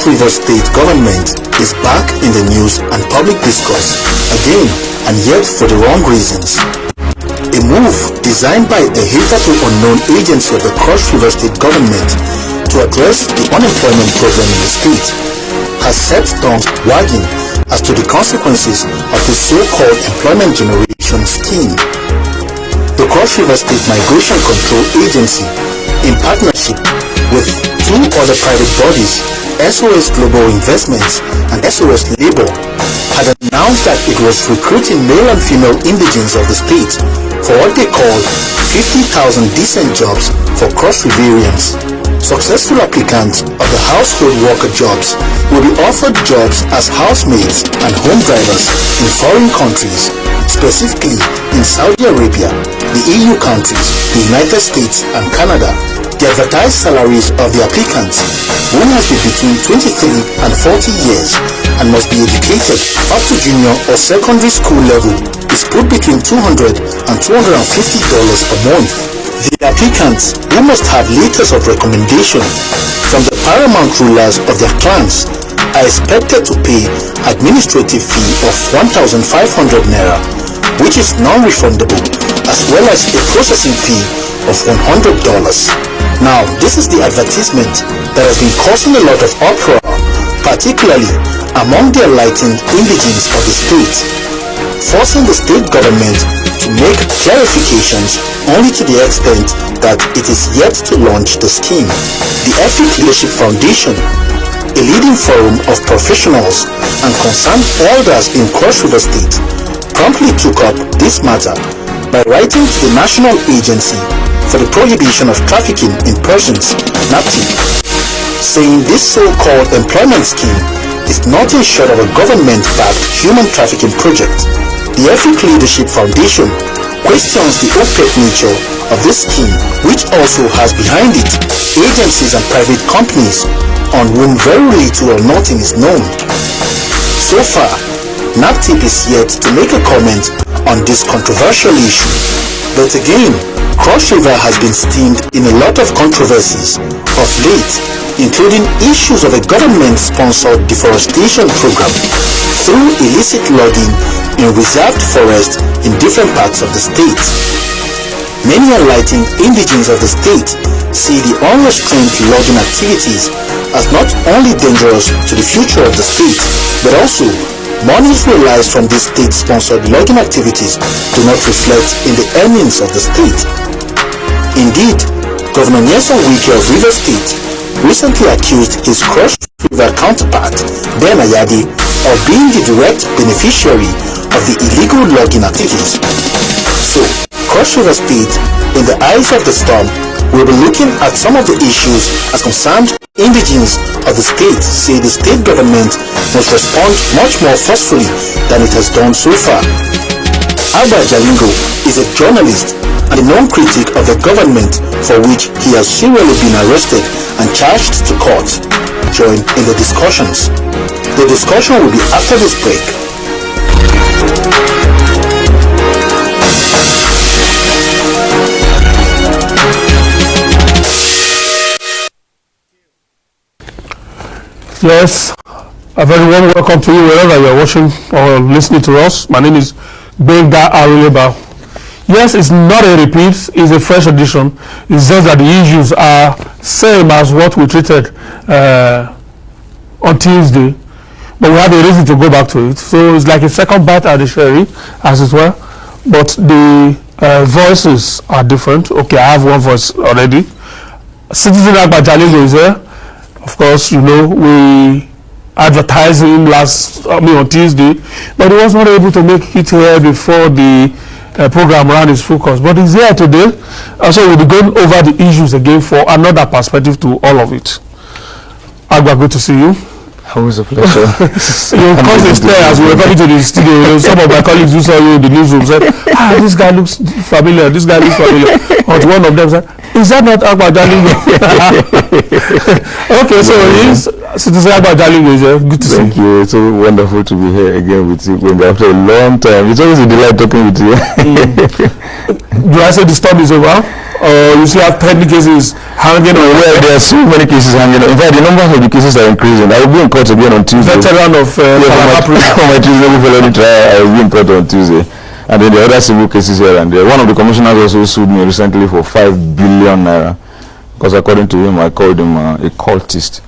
Cross River State government is back in the news and public discourse again, and yet for the wrong reasons. A move designed by a hitherto unknown agency of the Cross River State government to address the unemployment problem in the state has set tongues wagging as to the consequences of the so-called employment generation scheme. The Cross River State Migration Control Agency, in partnership with two other private bodies, SOS Global Investments and SOS Labor, had announced that it was recruiting male and female indigents of the state for what they called 50,000 decent jobs for Cross Riverians. Successful applicants of the household worker jobs will be offered jobs as housemaids and home drivers in foreign countries, specifically in Saudi Arabia, the EU countries, the United States and Canada. The advertised salaries of the applicants, who must be between 23 and 40 years and must be educated up to junior or secondary school level, is put between $200 and $250 per month. The applicants, who must have letters of recommendation from the paramount rulers of their clans, are expected to pay administrative fee of 1,500 naira, which is non-refundable, as well as a processing fee of $100. Now, this is the advertisement that has been causing a lot of uproar, particularly among the enlightened indigents of the state, forcing the state government to make clarifications only to the extent that it is yet to launch the scheme. The Ethnic Leadership Foundation, a leading forum of professionals and concerned elders in Cross River State, promptly took up this matter by writing to the National Agency for the Prohibition of Trafficking in Persons, NAPTIP, saying this so-called employment scheme is nothing short of a government-backed human trafficking project. The Ethnic Leadership Foundation questions the opaque nature of this scheme, which also has behind it agencies and private companies on whom very little or nothing is known. So far, NAPTIP is yet to make a comment on this controversial issue. But again, Cross River has been steamed in a lot of controversies of late, including issues of a government-sponsored deforestation program through illicit logging in reserved forests in different parts of the state. Many enlightened indigents of the state see the unrestrained logging activities as not only dangerous to the future of the state, but also monies realized from these state-sponsored logging activities do not reflect in the earnings of the state. Indeed, Governor Nyesom Wike of River State recently accused his Cross River counterpart, Ben Ayade, of being the direct beneficiary of the illegal logging activities. So, Cross River State, in the eyes of the storm, will be looking at some of the issues as concerned indigents of the state say the state government must respond much more forcefully than it has done so far. Agba Jalingo is a journalist and a known critic of the government, for which he has serially been arrested and charged to court. Join in the discussions. The discussion will be after this break. Yes, a very warm welcome to you wherever you are watching or listening to us. My name is Benga Aruleba. Yes, it's not a repeat, it's a fresh edition. It's just that the issues are same as what we treated on Tuesday, but we have a reason to go back to it. So it's like a second bite at the cherry, as it were, but the voices are different. Okay, I have one voice already. Citizen Agba Jalingo is here. Of course, you know, we advertised him on Tuesday, but he was not able to make it here before the program ran its focus. But he's here today, so we'll be going over the issues again for another perspective to all of it. Agba, good to see you. Always a pleasure. You caused a stir as we were coming to the studio. You know, some of my colleagues who saw you in the newsroom said, this guy looks familiar, this guy looks familiar. But one of them said, is that not Agba Jalingo? Okay, so he's Citizen Agba Jalingo is here. Good to see you. Thank you. It's so wonderful to be here again with you after a long time. It's always a delight talking with you. Do I say the storm is over? or you still have pending cases hanging on? Well, there are so many cases hanging on. In fact, the number of the cases are increasing. I will be in court again on Tuesday. Veteran of for my Tuesday felony trial, I will be in court on Tuesday. And then the other civil cases here and there. One of the commissioners also sued me recently for 5 billion naira. Because according to him, I called him a cultist.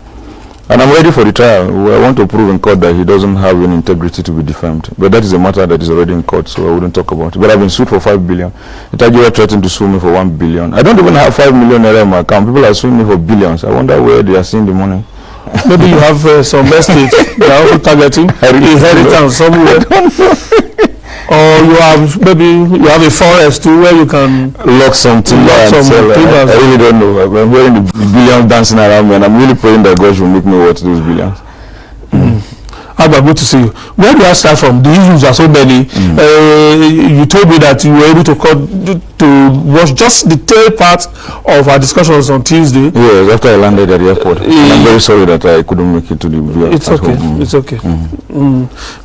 And I'm ready for the trial. I want to prove in court that he doesn't have any integrity to be defamed. But that is a matter that is already in court, so I wouldn't talk about it. But I've been sued for 5 billion. Nigeria threatened to sue me for 1 billion. I don't even have 5 million naira in my account. People are suing me for billions. I wonder where they are seeing the money. Maybe you have some estates they are also targeting inheritance somewhere. I don't know. Or you have a forest too where you can lock some timber and sell. I really don't know. I'm hearing the billions dancing around me, and I'm really praying that God will make me worth those billions. Agba, good to see you. Where do I start from? The issues are so many. You told me that you were able to watch just the tail part of our discussions on Tuesday. Yes, after I landed at the airport. I'm very sorry that I couldn't make it to the view. It's okay. It's okay.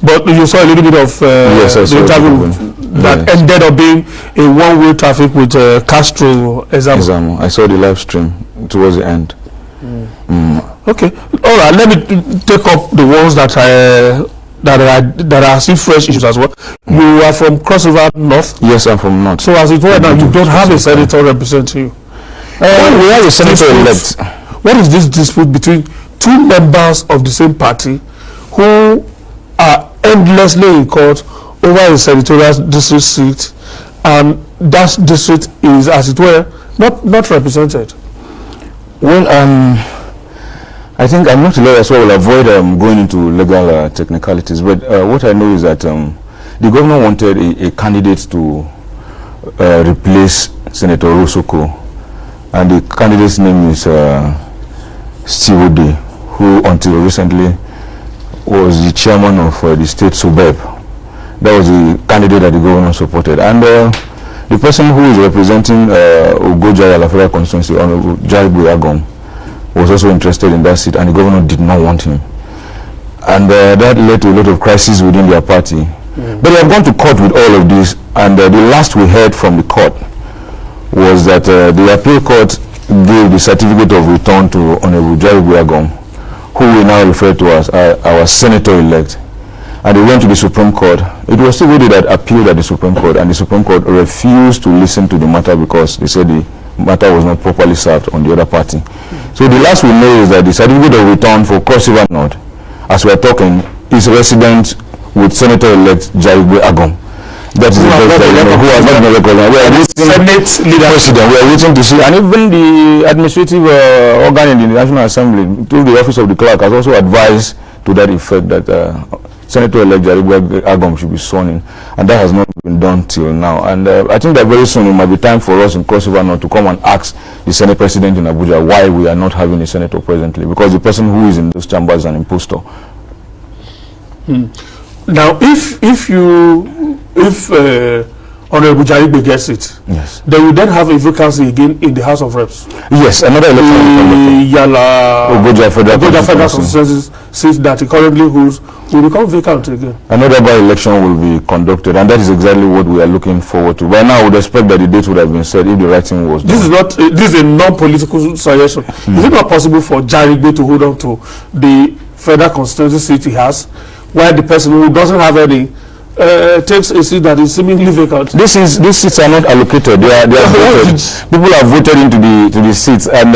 But you saw a little bit of the interview that ended up being a one-way traffic with Castro Ezamo. I saw the live stream towards the end. Okay, all right. Let me take up the ones that are still fresh issues as well. You are from Cross River North. Yes, I'm from North. So as it were now, you don't have a senator representing you. We have a senator elect. What is this dispute between two members of the same party who are endlessly in court over a senatorial district seat, and that district is, as it were, not represented? Well, I think I'm not a lawyer, so I will avoid going into legal technicalities. But what I know is that the governor wanted a candidate to replace Senator Rosoko, and the candidate's name is Steve Ode, who until recently was the chairman of the state suburb. That was the candidate that the governor supported. And the person who is representing Ogoja Alafera constituency, Honorable Jalingo Agom, was also interested in that seat, and the governor did not want him. And that led to a lot of crises within their party. But they have gone to court with all of this, and the last we heard from the court was that the appeal court gave the certificate of return to Honorable Jalingo Agom, who we now refer to as our senator-elect. And they went to the Supreme Court. It was still that appealed at the Supreme Court, and the Supreme Court refused to listen to the matter because they said the matter was not properly served on the other party. So the last we know is that the certificate of return for Cross River North, as we are talking, is resident with Senator-elect Jalingo Agom. That is the best that who has not been recognized. We are waiting to see, and even the administrative organ in the National Assembly, through the office of the clerk, has also advised to that effect that Senator-elect Jalingo Agom should be sworn in, and that has not been done till now. And I think that very soon it might be time for us in Cross River North to come and ask the Senate President in Abuja why we are not having a senator presently, because the person who is in those chambers is an impostor. Now, if Honorable Jalingo gets it, yes, they will then have a vacancy again in the House of Reps. Yes, another election. Ogoja Federal Constituency seat that he currently holds will become vacant again. Another by-election will be conducted, and that is exactly what we are looking forward to. By now, I would expect that the date would have been set if the right thing was done. This is a non-political suggestion. Is it not possible for Jalingo to hold on to the federal constituency seat he has, while the person who doesn't have any takes a seat that is seemingly vacant? These seats are not allocated. They are voted. People have voted into the seats, and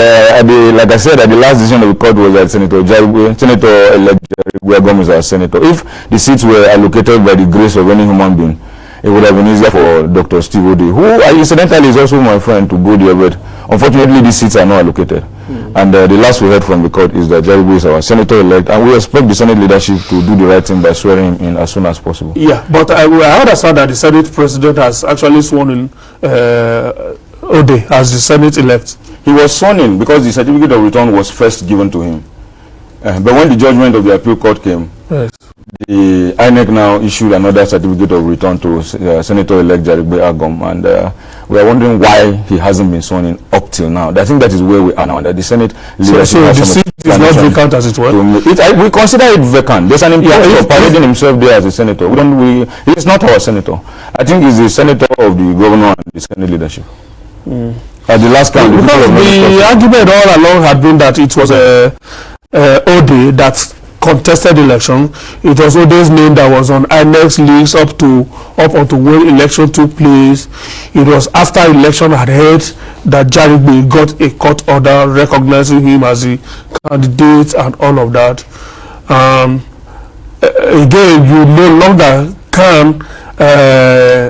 like I said, at the last decision of the court was that Senator-elect Jalingo Agom is our senator. If the seats were allocated by the grace of any human being, it would have been easier for Dr. Steve Ode, who incidentally is also my friend, to go there, but unfortunately these seats are not allocated. And the last we heard from the court is that Jalingo is our senator-elect, and we expect the Senate leadership to do the right thing by swearing him in as soon as possible. Yeah, but I understand that the Senate President has actually sworn in Ode as the Senate-elect. He was sworn in because the certificate of return was first given to him. But when the judgment of the appeal court came, yes, the INEC now issued another certificate of return to Senator-elect Jalingo Agom, and we are wondering why he hasn't been sworn in up till now. I think that is where we are now, that the Senate leadership so the seat is not vacant, as it were? We consider it vacant. There's an impostor parading himself there as a senator. He is not our senator. I think he's the senator of the governor and the Senate leadership. At the last count, because the argument all along had been that it was Ode that contested election. It was Ode's name that was on INEC's list up until when election took place. It was after election had held that Jalingo got a court order recognizing him as a candidate and all of that. Again, you no longer can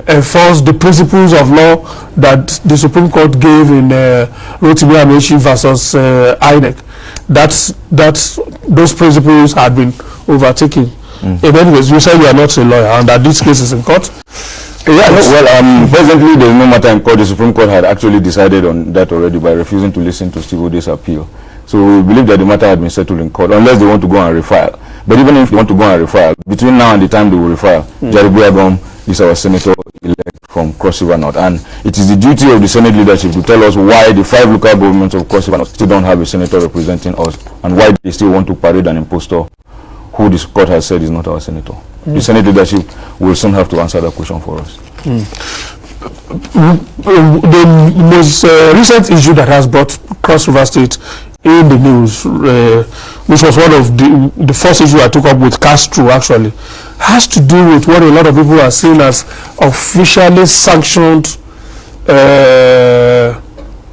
enforce the principles of law that the Supreme Court gave in Rotimi Amaechi versus INEC. Those principles had been overtaken. In any case, you said you are not a lawyer and that this case is in court. Yeah, well, presently there is no matter in court. The Supreme Court had actually decided on that already by refusing to listen to Steve Ode's appeal. So we believe that the matter had been settled in court, unless they want to go and refile. But even if they want to go and refile, between now and the time they will refile, Jalingo is our senator-elect from Cross River North, and it is the duty of the Senate leadership to tell us why the 5 local governments of Cross River North still don't have a senator representing us, and why they still want to parade an impostor who the court has said is not our senator. The Senate leadership will soon have to answer that question for us. The most recent issue that has brought Cross River State in the news, which was one of the first issue I took up with Castro actually, has to do with what a lot of people are seeing as officially sanctioned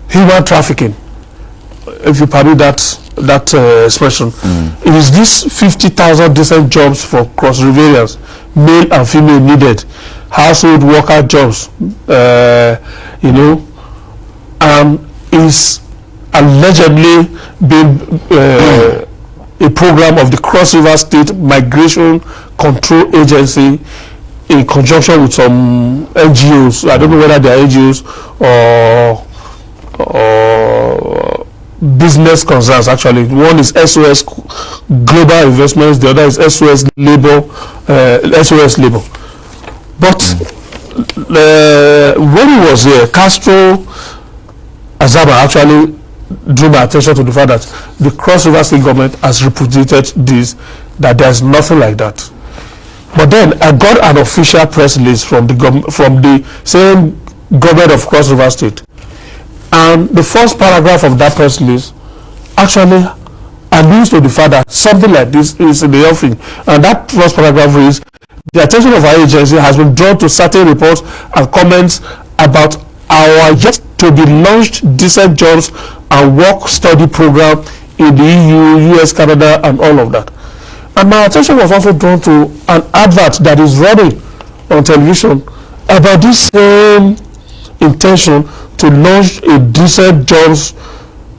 human trafficking, if you permit that expression. It is this 50,000 decent jobs for Cross Riverians, male and female needed, household worker jobs, is allegedly been a program of the Cross River State Migration Control Agency in conjunction with some NGOs. I don't know whether they are NGOs or business concerns actually. One is SOS Global Investments, the other is SOS Labor. But when he was here, Castro Azaba actually drew my attention to the fact that the Cross River State government has repudiated this, that there's nothing like that. But then I got an official press release from the same government of Cross River State, and the first paragraph of that press release actually alludes to the fact that something like this is in the offing. And that first paragraph is, the attention of our agency has been drawn to certain reports and comments about our yet to be launched decent jobs and work study program in the EU, US, Canada, and all of that. And my attention was also drawn to an advert that is running on television about this same intention to launch a decent jobs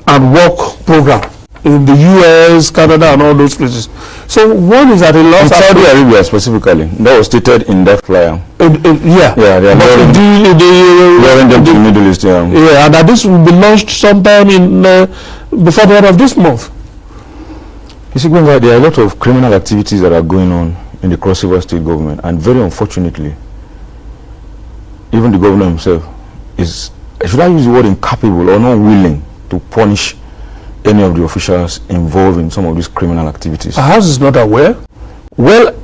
and work program in the US, Canada, and all those places. So one is at a loss. In Saudi Arabia specifically, that was stated in that flyer. They are luring them to the Middle East. Yeah, and that this will be launched sometime before the end of this month. You see, there are a lot of criminal activities that are going on in the Cross River State government, and very unfortunately, even the governor himself is, should I use the word incapable or not willing to punish any of the officials involved in some of these criminal activities. Our house is not aware. Well,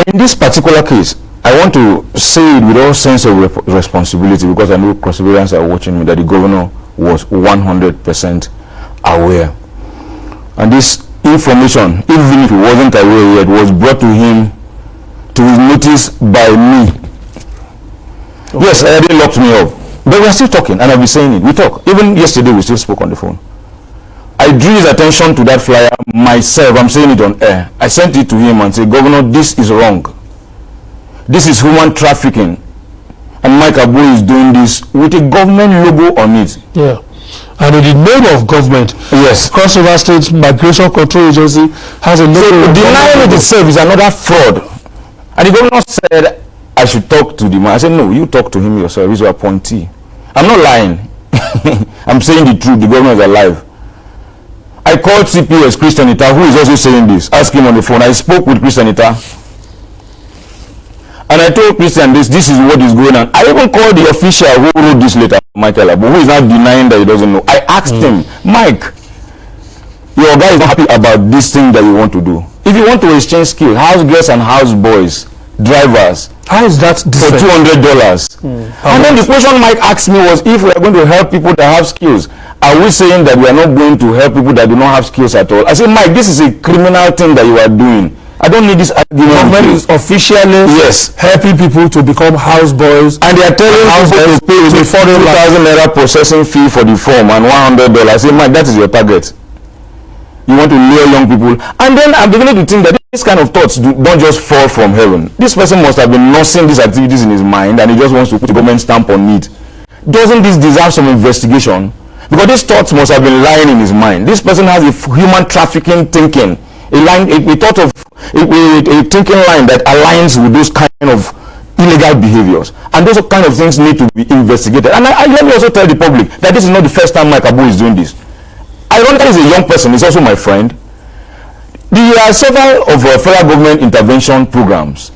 in this particular case, I want to say it with all sense of responsibility, because I know Cross Riverians are watching me, that the governor was 100% aware. And this information, even if he wasn't aware yet, was brought to him, to his notice by me. Okay. Yes, Ayade locked me up. But we are still talking, and I've been saying it. We talk. Even yesterday, we still spoke on the phone. I drew his attention to that flyer myself. I'm saying it on air. I sent it to him and said, Governor, this is wrong. This is human trafficking. And Mike Agba is doing this with a government logo on it. Yeah. And in the name of government, yes, Cross River State Migration Control Agency has a logo. So denying it itself is another fraud. And the governor said, I should talk to the man. I said, no, you talk to him yourself. He's your appointee. I'm not lying. I'm saying the truth. The governor is alive. I called CPS Christian Ita, who is also saying this. Ask him on the phone. I spoke with Christian Ita, and I told Christian this is what is going on. I even called the official who wrote this letter, Michael Agba, who is now denying that he doesn't know. I asked him, Mike, your guy is not happy about this thing that you want to do. If you want to exchange skills, house girls and house boys, drivers. How is that for $200? And then the question Mike asked me was, if we are going to help people that have skills, are we saying that we are not going to help people that do not have skills at all? I said, Mike, this is a criminal thing that you are doing. I don't need this argument. Government is officially helping people to become houseboys, and they are telling people to pay the 40,000 naira processing fee for the form and $100. I say, Mike, that is your target. You want to lure young people. And then I'm beginning to think that this kind of thoughts don't just fall from heaven. This person must have been nursing these activities in his mind, and he just wants to put a government stamp on it. Doesn't this deserve some investigation? Because these thoughts must have been lying in his mind. This person has a human trafficking thinking, a thought of a thinking line that aligns with those kind of illegal behaviors, and those kind of things need to be investigated. And let me also tell the public that this is not the first time Mike Abu is doing this. Ironically, he's a young person. He's also my friend. There are several of federal government intervention programs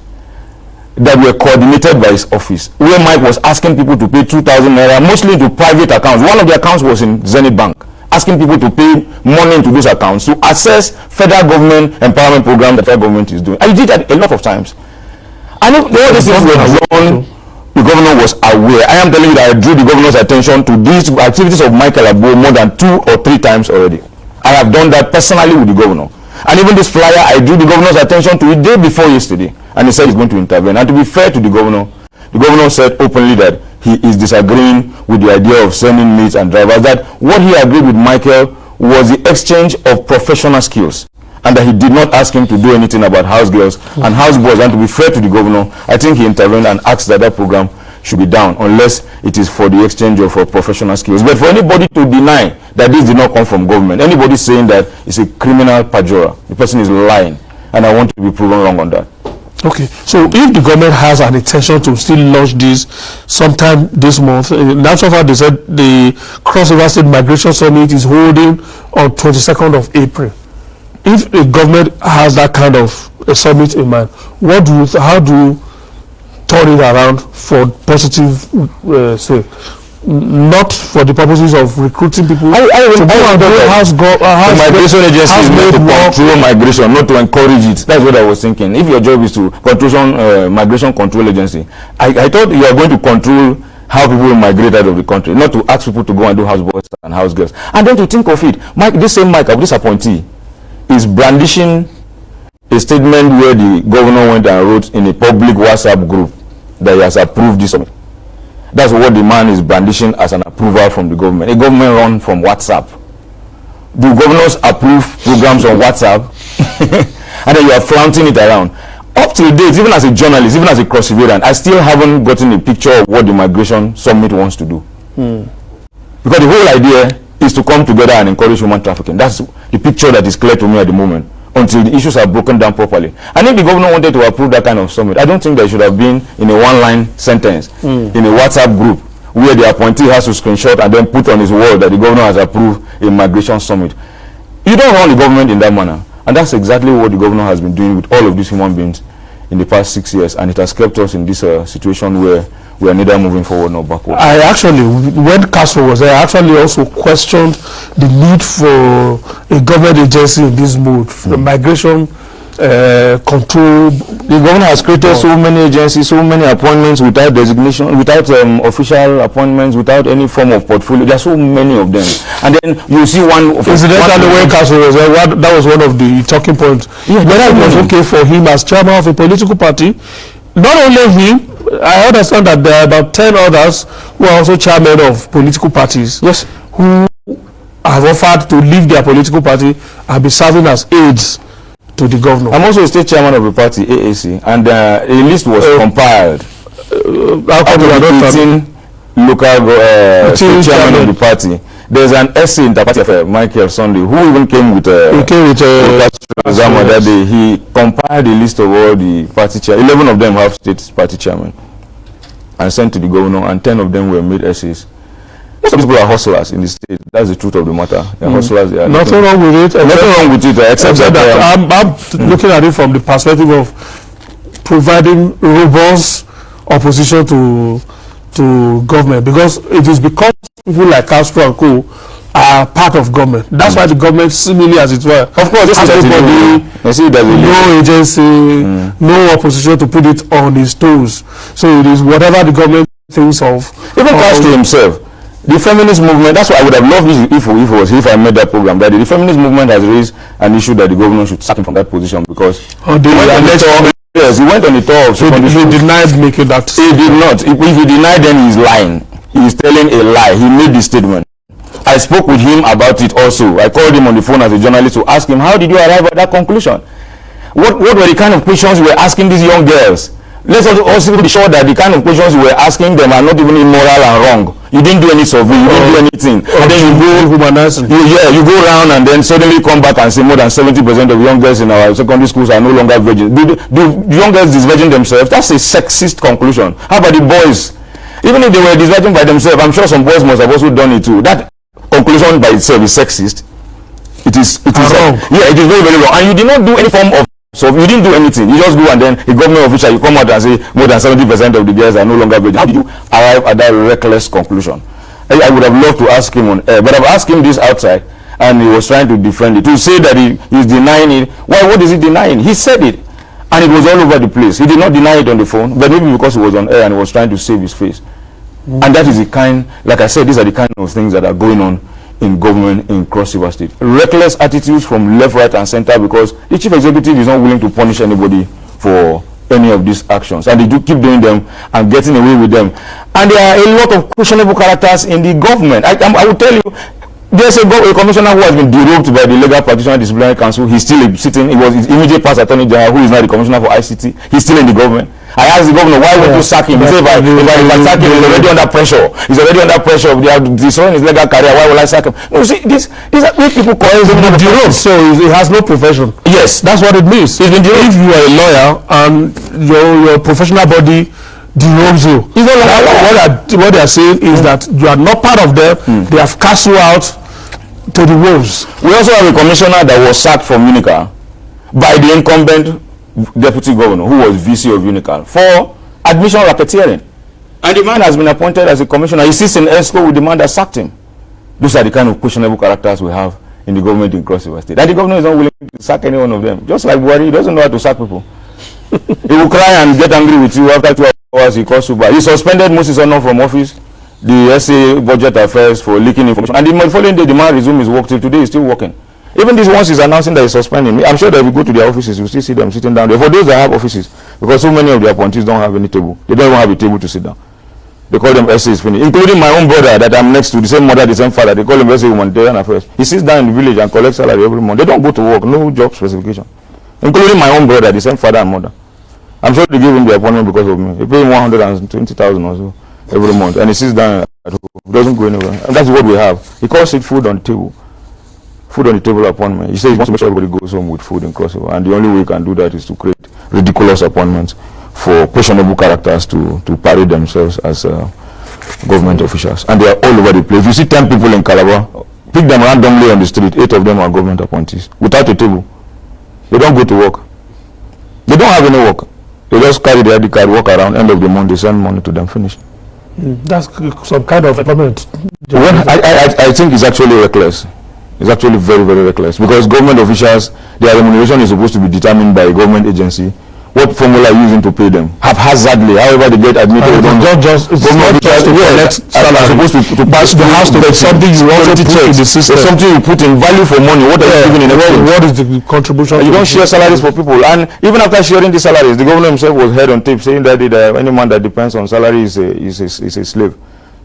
that were coordinated by his office, where Mike was asking people to pay 2,000 naira, mostly to private accounts. One of the accounts was in Zenith Bank, asking people to pay money into those accounts to access federal government empowerment program that federal government is doing. And he did that a lot of times. And if all these things were done, the governor was aware. I am telling you that I drew the governor's attention to these activities of Michael Agbo more than 2 or 3 times already. I have done that personally with the governor. And even this flyer, I drew the governor's attention to it day before yesterday. And he said he's going to intervene. And to be fair to the governor said openly that he is disagreeing with the idea of sending mates and drivers, that what he agreed with Michael was the exchange of professional skills, and that he did not ask him to do anything about house girls and house boys. And to be fair to the governor, I think he intervened and asked that that program should be down unless it is for the exchange of professional skills. But for anybody to deny that this did not come from government, anybody saying that is a criminal perjurer, the person is lying, and I want to be proven wrong on that. Okay, so if the government has an intention to still launch this sometime this month, in actual fact, they said the Cross River State Migration Summit is holding on 22nd of April. If the government has that kind of a summit in mind, how do you turn it around for positive sake? Not for the purposes of recruiting people. Migration agency is meant to control migration, not to encourage it. That's what I was thinking. If your job is to control migration control agency, I thought you are going to control how people will migrate out of the country, not to ask people to go and do houseboys and house girls. And then to think of it, this same Mike, this appointee, is brandishing a statement where the governor went and wrote in a public WhatsApp group that he has approved this summit. That's what the man is brandishing as an approval from the government. A government run from WhatsApp. Do governors approve programs on WhatsApp? And then you are flaunting it around. Up to date, even as a journalist, even as a cross-surveillant, I still haven't gotten a picture of what the migration summit wants to do. Because the whole idea is to come together and encourage human trafficking. That's the picture that is clear to me at the moment, until the issues are broken down properly. And if the governor wanted to approve that kind of summit, I don't think there should have been in a one-line sentence in a WhatsApp group where the appointee has to screenshot and then put on his wall that the governor has approved a migration summit. You don't run the government in that manner. And that's exactly what the governor has been doing with all of these human beings in the past 6 years. And it has kept us in this situation where we are neither moving forward nor backward. I actually, when Castro was there, I actually also questioned the need for a government agency in this mode. The migration control. The governor has created so many agencies, so many appointments without designation, without official appointments, without any form of portfolio. There are so many of them. And then you see one. Incidentally, when Castro was there, that was one of the talking points. Yeah, whether it was okay for him as chairman of a political party. Not only him, I understand that there are about 10 others who are also chairmen of political parties. Yes. Who have offered to leave their political party and be serving as aides to the governor. I'm also a state chairman of the party, AAC, and a list was compiled. How come you are not 18 local state chairman of the party. There's an essay in the party of Michael Sunday, who even came with that day. He compiled a list of all the party chair. 11 of them have state party chairman, and sent to the governor, and 10 of them were made essays. Most of these people are hustlers in the state. That's the truth of the matter. They're hustlers. They are nothing wrong with it. Nothing wrong with it, except that I'm looking at it from the perspective of providing robust opposition to government, because it is because people like Castro and Co are part of government. That's why the government, similarly as it were, of course, this everybody, no agency, no opposition to put it on his toes. So it is whatever the government thinks of. Even Castro himself, the feminist movement, that's why I would have loved it if I made that program, that the feminist movement has raised an issue that the government should sack him from that position, because yes, he went on the tour of secondary school. He denied making that. He did not. If he denied, then he's lying. He's telling a lie. He made the statement. I spoke with him about it also. I called him on the phone as a journalist to ask him, how did you arrive at that conclusion? What were the kind of questions you were asking these young girls? Let's also be sure that the kind of questions you were asking them are not even immoral and wrong. You didn't do any survey, you didn't do anything. And then you go around and then suddenly come back and say more than 70% of young girls in our secondary schools are no longer virgins. Do young girls disvirgin themselves? That's a sexist conclusion. How about the boys? Even if they were disvirgin by themselves, I'm sure some boys must have also done it too. That conclusion by itself is sexist. It is wrong. Yeah, it is very, very wrong. And you did not do any form of, so you didn't do anything. You just go and then a government official, you come out and say more than 70% of the girls are no longer virgins. How did you arrive at that reckless conclusion? I would have loved to ask him on air, but I've asked him this outside, and he was trying to defend it. To say that he's denying it, why? What is he denying? He said it, and it was all over the place. He did not deny it on the phone, but maybe because he was on air and he was trying to save his face. And that is the kind, like I said, these are the kind of things that are going on in government in Cross River State. Reckless attitudes from left, right, and center, because the chief executive is not willing to punish anybody for any of these actions, and they do keep doing them and getting away with them. And there are a lot of questionable characters in the government. I will tell you, there's a commissioner who has been derobed by the Legal Practitioner Disciplinary Council. He's still sitting. He was his immediate past Attorney General, who is now the Commissioner for ICT. He's still in the government. I asked the governor, why would you sack him? He said, if I sack him, he's already under pressure. He's already under pressure. They are destroying his legal career. Why will I sack him? No, see, these are what people call him derobed. So he has no profession. Yes, that's what it means. If you are a lawyer and your professional body derobes you, what they are saying is that you are not part of them. They have cast you out to the wolves. We also have a commissioner that was sacked from Unical by the incumbent deputy governor, who was VC of Unical, for admission racketeering. And the man has been appointed as a commissioner. He sits in ESCO with the man that sacked him. Those are the kind of questionable characters we have in the government in Cross River State. And the governor is not willing to sack any one of them. Just like Buhari, he doesn't know how to sack people. He will cry and get angry with you after 2 hours. He calls you back. He suspended Moses Ono from office, the SA Budget Affairs, for leaking information. And the following day, the man resumed his work. Till today, he's still working. Even this once is announcing that he's suspending me. I'm sure that if you go to their offices, you'll still see them sitting down there. For those that have offices, because so many of their appointees don't have any table. They don't even have a table to sit down. They call them essays finished. Including my own brother that I'm next to, the same mother, the same father. They call him essay humanitarian affairs. He sits down in the village and collects salary every month. They don't go to work, no job specification. Including my own brother, the same father and mother. I'm sure they give him the appointment because of me. They pay him 120,000 or so every month. And he sits down at home. He doesn't go anywhere. And that's what we have. He calls it food on the table. Food on the table appointment. He says he wants to make sure everybody goes home with food in Cross River, and the only way you can do that is to create ridiculous appointments for questionable characters to parade themselves as government officials. And they are all over the place. If you see 10 people in Calabar, pick them randomly on the street, 8 of them are government appointees without a table. They don't go to work. They don't have any work. They just carry their ID card, walk around, end of the month, they send money to them, finish. That's some kind of appointment. Well, I think it's actually reckless. It's actually very, very reckless, because government officials, their remuneration is supposed to be determined by a government agency. What formula are you using to pay them? Haphazardly, however they get admitted. It's not just to collect salary. Supposed to pass the house to something you also put in the system. Something you put in value for money. What are you giving in exchange? What is the contribution? You don't share salaries for people. And even after sharing the salaries, the governor himself was heard on tape saying that any man that depends on salary is a slave.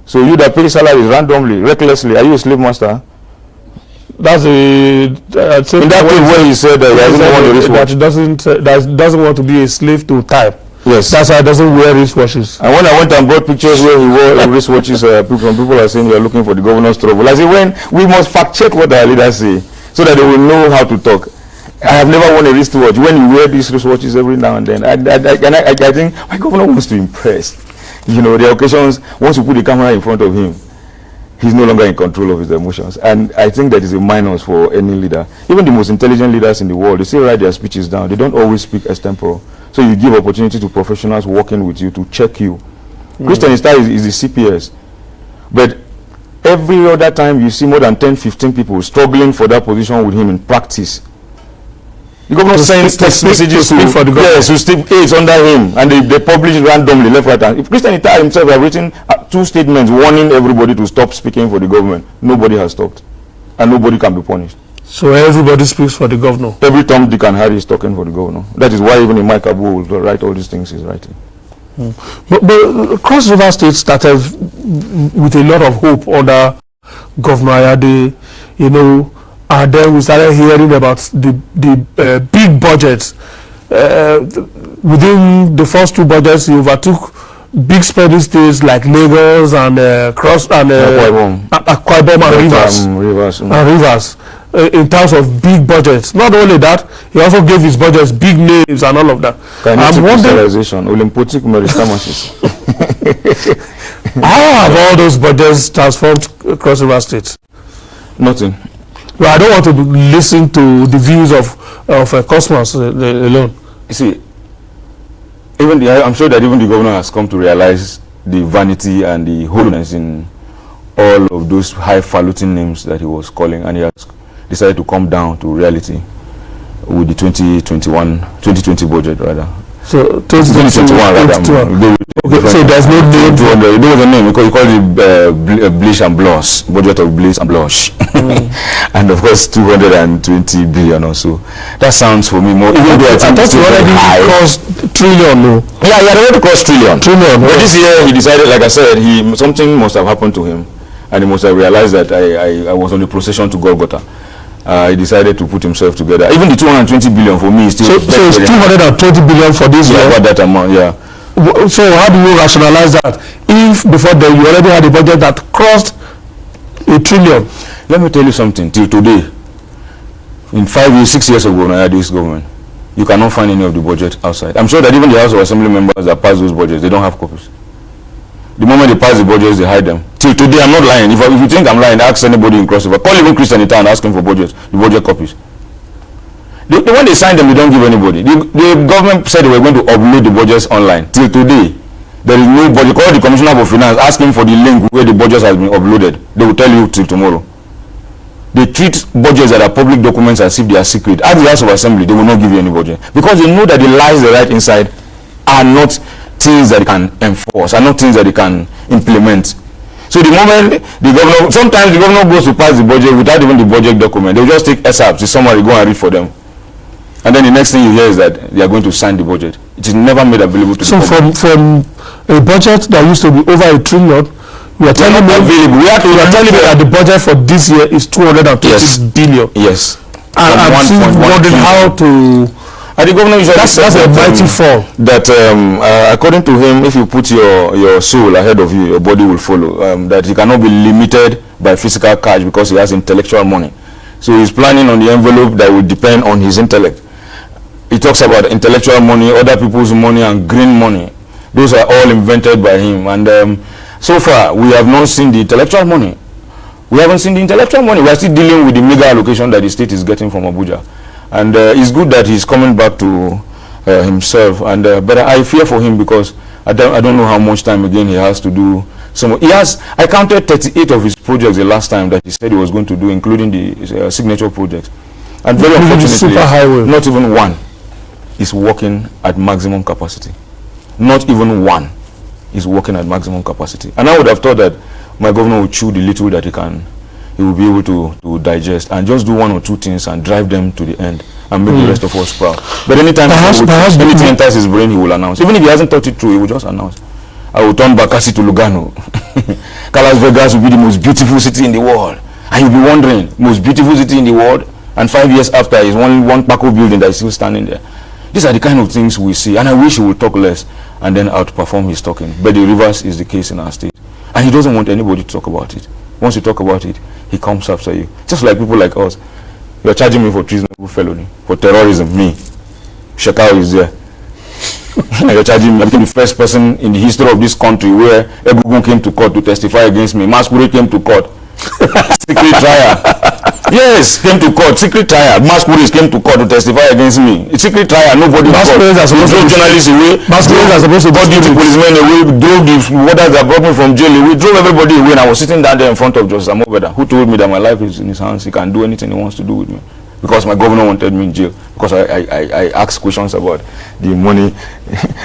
So you that pay salaries randomly, recklessly, are you a slave master? That's in that case where he said that he doesn't want to be a slave to time. Yes. That's why he doesn't wear wristwatches. And when I went and brought pictures where he wore wristwatches, people are saying you are looking for the governor's trouble. I say, when we must fact check what our leaders say so that they will know how to talk. I have never worn a wristwatch. When you wear these wristwatches every now and then, I think my governor wants to impress. You know, the occasions, once you put the camera in front of him, he's no longer in control of his emotions. And I think that is a minus for any leader. Even the most intelligent leaders in the world, they still write their speeches down. They don't always speak extempore. So you give opportunity to professionals working with you to check you. Christian Star is the CPS. But Every other time you see more than 10, 15 people struggling for that position with him in practice. The governor sends text messages to for the governor. Yes, who still aides under him, and they publish it randomly, left, right, and if Christian Ita himself have written 2 statements warning everybody to stop speaking for the government. Nobody has stopped, and nobody can be punished. So everybody speaks for the governor. Every Tom, Dick, and Harry is talking for the governor. That is why even in Mike Abu will write all these things he's writing. But Cross River State started with a lot of hope under Governor Ayade, you know, and then we started hearing about the big budgets. Within the first 2 budgets, he overtook big spending states like Lagos and Akwa Ibom and Rivers. In terms of big budgets. Not only that, he also gave his budgets big names and all of that. I'm wondering how have all those budgets transformed across River State? Nothing. Well, I don't want to listen to the views of Cosmos alone. You see, I'm sure that even the governor has come to realize the vanity and the hollowness in all of those highfalutin names that he was calling, and he has decided to come down to reality with the 2020 budget rather. So 2021 rather. So there's no name. There was a name because he called it Bleach and Blush, budget of Bleach and Blush, and of course 220 billion or so. That sounds for me more. Even though I thought you already cost trillion, no? Yeah, he had already cost trillion. But this year he decided, like I said, something must have happened to him, and he must have realized that I was on the procession to Golgotha. He decided to put himself together. Even the 220 billion for me is still. So it's 220 billion for this year. About that amount, yeah. So how do you rationalize that? If before then you already had a budget that crossed $1 trillion. Let me tell you something. Till today, in 5 years, 6 years ago, when I had this government, you cannot find any of the budget outside. I'm sure that even the House of Assembly members that pass those budgets, they don't have copies. The moment they pass the budgets, they hide them. Till today, I'm not lying. If you think I'm lying, ask anybody in Cross River. Call even Christian Ita and ask him for budgets, the budget copies. When they sign them, they don't give anybody. The government said they were going to upload the budgets online. Till today, there is no budget. Call the Commissioner for Finance, ask him for the link where the budgets have been uploaded. They will tell you till tomorrow. They treat budgets that are public documents as if they are secret. At the House of Assembly, they will not give you any budget because they know that the lies they write inside are not things that they can enforce, are not things that they can implement. So the moment the governor, sometimes the governor goes to pass the budget without even the budget document, they'll just take excerpts, the summary, go and read for them. And then the next thing you hear is that they are going to sign the budget. It is never made available to the public. So from a budget that used to be over $1 trillion, you are telling me that the budget for this year is 220 billion. Yes. And I'm still wondering how to. And the governor usually that's a mighty fall. That according to him, if you put your soul ahead of you, your body will follow. That he cannot be limited by physical cash because he has intellectual money. So he's planning on the envelope that will depend on his intellect. He talks about intellectual money, other people's money, and green money. Those are all invented by him. And so far, we have not seen the intellectual money. We haven't seen the intellectual money. We are still dealing with the mega allocation that the state is getting from Abuja. And it's good that he's coming back to himself. And but I fear for him because I don't know how much time again he has to do. I counted 38 of his projects the last time that he said he was going to do, including the signature projects. And very unfortunately, not even one is working at maximum capacity. Not even one is working at maximum capacity. And I would have thought that my governor would chew the little that he will be able to digest and just do 1 or 2 things and drive them to the end and make the rest of us proud. But anytime anything enters his brain, he will announce. Even if he hasn't thought it through, he will just announce. I will turn Bakassi to Lugano. Las Vegas will be the most beautiful city in the world. And you'll be wondering, most beautiful city in the world? And 5 years after, is one Paco building that is still standing there. These are the kind of things we see. And I wish he would talk less and then outperform his talking. But the reverse is the case in our state. And he doesn't want anybody to talk about it. Once you talk about it, he comes after you. Just like people like us. You're charging me for treasonable felony, for terrorism. Me. Shekau is there. You're charging me. I became the first person in the history of this country where Egungun came to court to testify against me. Masquerade came to court. Secret trial. Yes, came to court. Secret trial. Mass police came to court to testify against me. It's secret trial. Nobody. Mass police are supposed to journalists away. Mass police are supposed to brought the policemen away. Drove the warders that brought me from jail away. Drove everybody away. And I was sitting down there in front of Justice Amobeda, who told me that my life is in his hands. He can do anything he wants to do with me, because my governor wanted me in jail because I asked questions about the money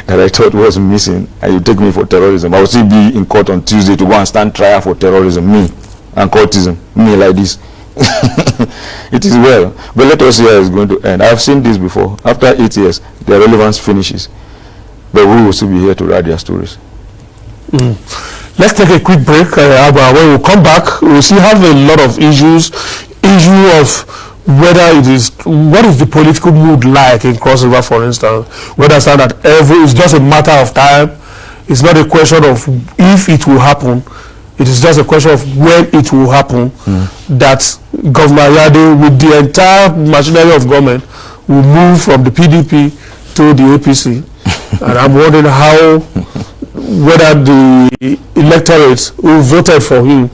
that I thought was missing, and you take me for terrorism. I will still be in court on Tuesday to go and stand trial for terrorism, me, and cultism, me like this. It is well, but let us see how it's going to end. I have seen this before. After 8 years, their relevance finishes, but we will still be here to write their stories. Let's take a quick break. Agba. When we come back, we'll see have a lot of issues. Issue of whether it is, what is the political mood like in Cross River, for instance. Whether it's that it's just a matter of time. It's not a question of if it will happen. It is just a question of when it will happen. That Governor Ayade, with the entire machinery of government, will move from the PDP to the APC. And I'm wondering how, whether the electorate who voted for him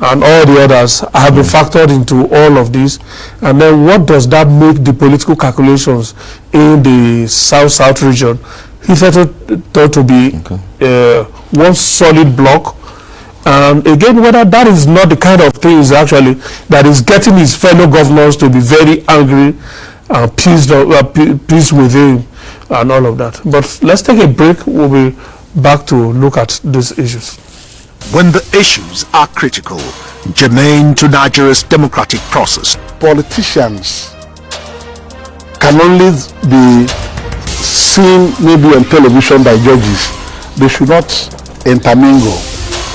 and all the others have been factored into all of this, and then what does that make the political calculations in the South region? He thought to be one solid block, and again, whether that is not the kind of thing is actually that is getting his fellow governors to be very angry and pleased with him and all of that. But let's take a break. We'll be back to look at these issues. When the issues are critical, germane to Nigeria's democratic process, politicians can only be seen maybe on television by judges. They should not intermingle,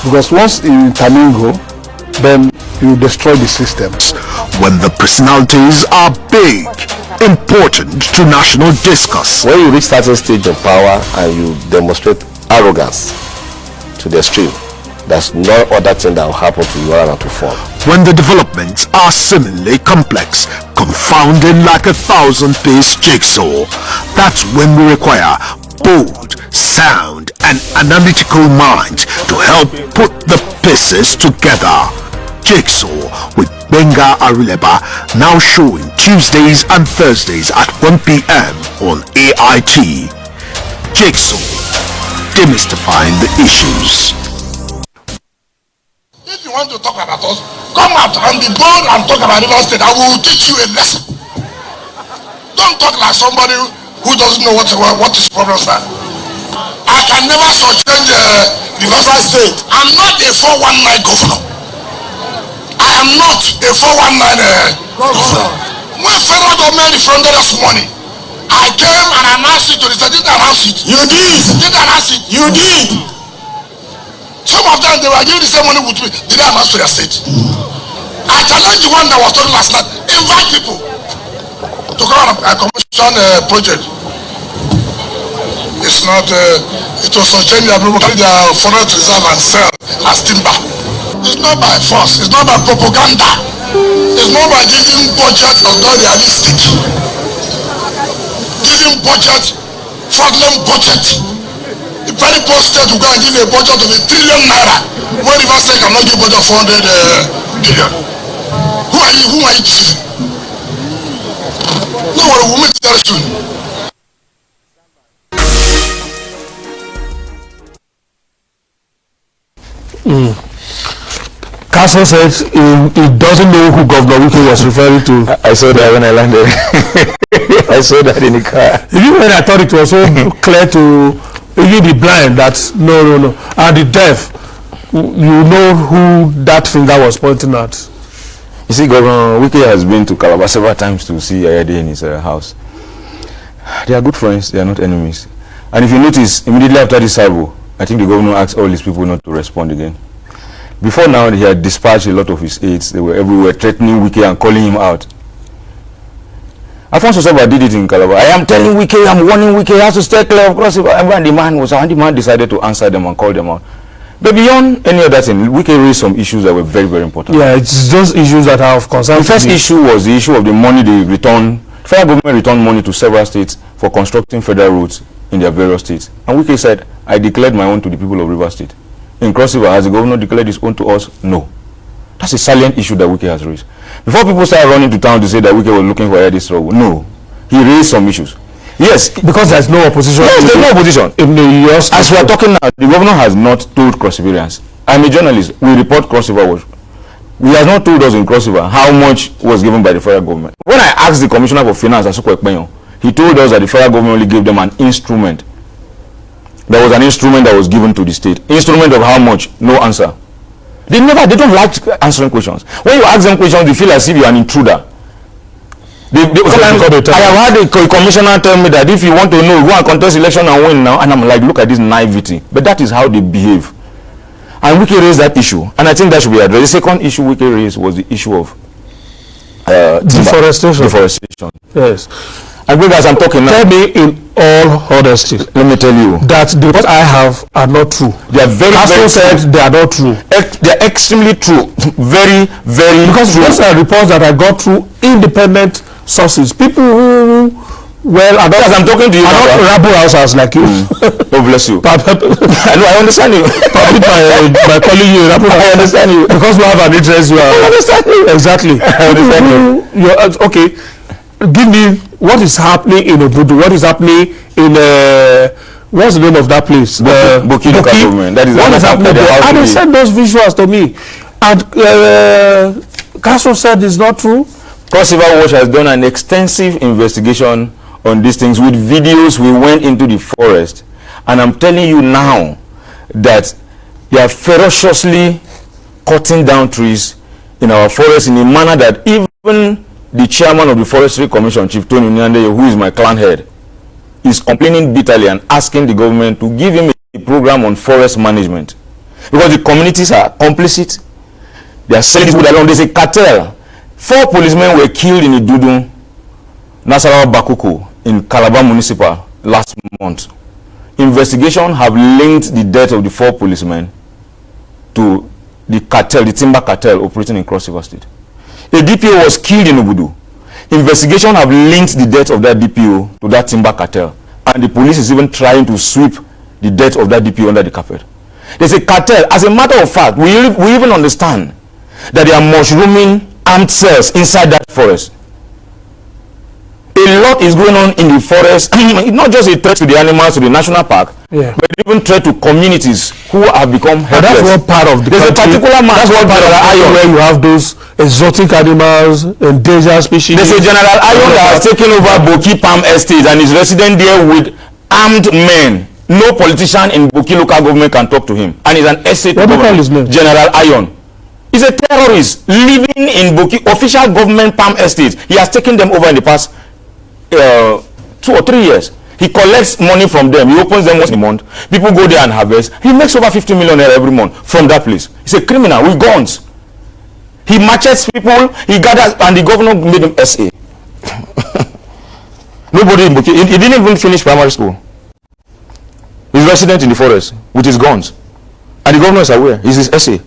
because once you intermingle, then you destroy the system. when the personalities are big, important to national discourse. When you reach certain stage of power and you demonstrate arrogance to the extreme, there's no other thing that will happen to you other than to fall. When the developments are seemingly complex, confounding like a 1,000-piece jigsaw, that's when we require bold, sound and analytical minds to help put the pieces together. Jigsaw with Benga Arileba, now showing Tuesdays and Thursdays at 1 p.m. on AIT. Jigsaw, demystifying the issues. If you want to talk about us, come out and be bold and talk about River State. I will teach you a lesson. Don't talk like somebody who doesn't know what is problems are. I can never shortchange River State. I'm not a 419 governor. I am not a 419 governor. When federal government refunded us money, I came and announced it to the state. Didn't announce it. You did. Didn't announce it. You did. Some of them, they were giving the same money with me. Did I announce to their state? I challenge the one that was talking last night. Invite people to come on a commission project. It's not, it was on Kenya, people carry their forest reserve and sell as timber. It's not by force, it's not by propaganda. It's not by giving budget that's not realistic. Giving budget, fraudulent budget. The very poor state will go and give a budget of 1 trillion naira. When River State cannot give budget of 400 billion. Who are you deceiving? No worry, we'll meet very soon. Castle said he doesn't know who Governor Wike was referring to. I saw that when I landed. I saw that in the car. Even when I thought it was so clear to even the blind that no, and the deaf, you know who that finger was pointing at. You see, Governor Wike has been to Calabar several times to see Ayade in his house. They are good friends, they are not enemies. And if you notice, immediately after this salvo, I think the governor asked all his people not to respond again. Before now, he had dispatched a lot of his aides. They were everywhere threatening Wike and calling him out. Alfonso Soba did it in Calabar. I am telling Wike, I'm warning Wike, he has to stay clear of Cross River. And the man decided to answer them and call them out. But beyond any other thing, Wike raised some issues that were very, very important. Yeah, it's those issues that are of concern. The first issue was the issue of the money they returned. Federal government returned money to several states for constructing federal roads in their various states. And Wike said, I declared my own to the people of River State. In Cross River, has the governor declared his own to us? No. That's a salient issue that Wike has raised. Before people start running to town to say that Wike was looking for Ayade struggle, no. He raised some issues. Yes, because there's no opposition. Yes, there's no opposition. As we are talking now, the governor has not told Cross River Areas. I'm a journalist. We report Cross River Watch. He has not told us in Cross River how much was given by the federal government. When I asked the Commissioner for Finance, Asuko Ekpenyo, he told us that the federal government only gave them an instrument. There was an instrument that was given to the state. Instrument of how much? No answer. They don't like answering questions. When you ask them questions, they feel as if you're an intruder. I have had a commissioner tell me that if you want to know, go and contest election and win now. And I'm like, look at this naivety. But that is how they behave. And Wike raised that issue. And I think that should be addressed. The second issue Wike raised was the issue of deforestation. Yes. And as I'm talking now, tell me in all honesty, let me tell you that the what I have are not true. They are very said they are not true. They are extremely true. Very, very because true. Those are reports that I got through independent sources. People who, well, as I'm talking to you, are not rabble houses like you. Oh, bless you. I understand you. By calling you rabble, I understand you. Because we have an interest, you are. I understand you. Exactly. I understand you. Okay. Give me what is happening in Obudu, what is happening in what's the name of that place? Boki local government. That is what is happening there. And they sent those visuals to me. And Castro said it's not true. Cross River Watch has done an extensive investigation on these things with videos. We went into the forest, and I'm telling you now that they are ferociously cutting down trees in our forest in a manner that even the chairman of the Forestry Commission, Chief Tony Nyande, who is my clan head, is complaining bitterly and asking the government to give him a program on forest management. Because the communities are complicit. They are selling people along. There's a cartel. 4 policemen were killed in Idudun, Nasarawa Bakuku, in Calabar Municipal last month. Investigation have linked the death of the 4 policemen to the cartel, the timber cartel operating in Cross River State. A DPO was killed in Obudu. Investigation have linked the death of that DPO to that timber cartel. And the police is even trying to sweep the death of that DPO under the carpet. There's a cartel. As a matter of fact, we even understand that they are mushrooming armed cells inside that forest. A lot is going on in the forest. It's not just a threat to the animals, to the national park, but even threat to communities who have become helpless. That's one part of the There's country. a particular man. That's one part of the island where you have those exotic animals, endangered species. There's a General Ayon that has taken over Boki Palm Estate and is resident there with armed men. No politician in Boki local government can talk to him. And he's an estate government. General Ayon. He's a terrorist living in Boki official government Palm Estate. He has taken them over in the past 2 or 3 years. He collects money from them. He opens them once a month. People go there and harvest. He makes over 50 million every month from that place. He's a criminal with guns. He matches people. He gathers, and the governor made him SA. Nobody in Boki. He didn't even finish primary school. He's resident in the forest with his guns, and the governor is aware. He's his SA.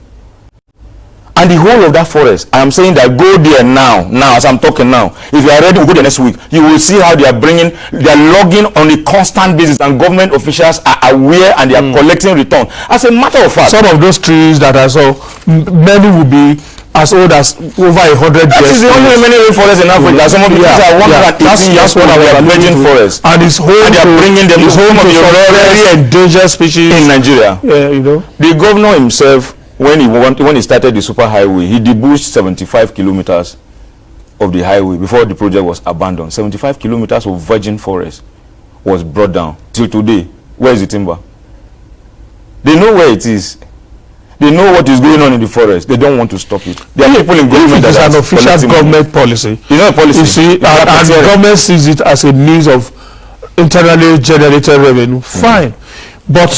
And the whole of that forest, I am saying that go there now as I'm talking now. If you are ready, we'll go there next week. You will see how they are logging on a constant basis, and government officials are aware and they are collecting return. As a matter of fact, some of those trees that I saw, many will be as old as over 100 years. That is the only remaining rainforest in Africa. Some of the trees are 118 years old. They are virgin forest, and it's home. And they are bringing them to home of the very endangered species in Nigeria. Yeah, you know. The governor himself, when he started the super highway, he debushed 75 kilometers of the highway before the project was abandoned. 75 kilometers of virgin forest was brought down. Till today, where is the timber? They know where it is. They know what is going on in the forest. They don't want to stop it. There are people in government that an official government policy. It's not a policy. You see, and the government sees it as a means of internally generated revenue. Fine, but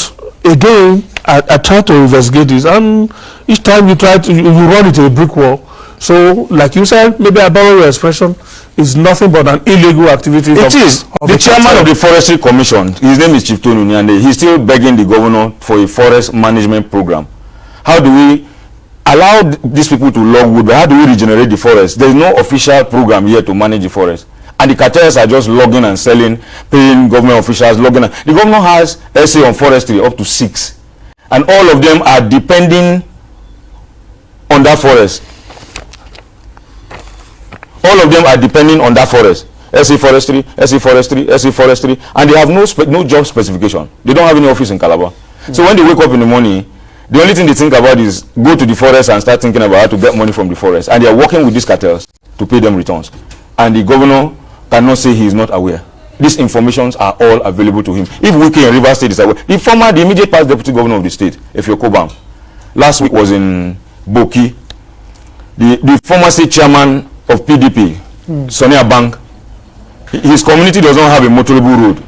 again, I try to investigate this, and each time you run into a brick wall. So, like you said, maybe I borrow your expression, is nothing but an illegal activity. It is. The chairman of the Forestry Commission, his name is Chief Tony Nyande, he's still begging the governor for a forest management program. How do we allow these people to log wood, but how do we regenerate the forest? There is no official program here to manage the forest. And the cartels are just logging and selling, paying government officials, logging. The governor has SA on forestry up to 6. And all of them are depending on that forest. All of them are depending on that forest. SC Forestry, SC Forestry, SC Forestry, and they have no job specification. They don't have any office in Calabar. So when they wake up in the morning, the only thing they think about is go to the forest and start thinking about how to get money from the forest. And they are working with these cartels to pay them returns. And the governor cannot say he is not aware. These informations are all available to him. If Wike in Rivers State is aware, the immediate past deputy governor of the state, Efio Kobam, last week was in Boki. The former state chairman of PDP, Sonia Bank, his community does not have a motorable road.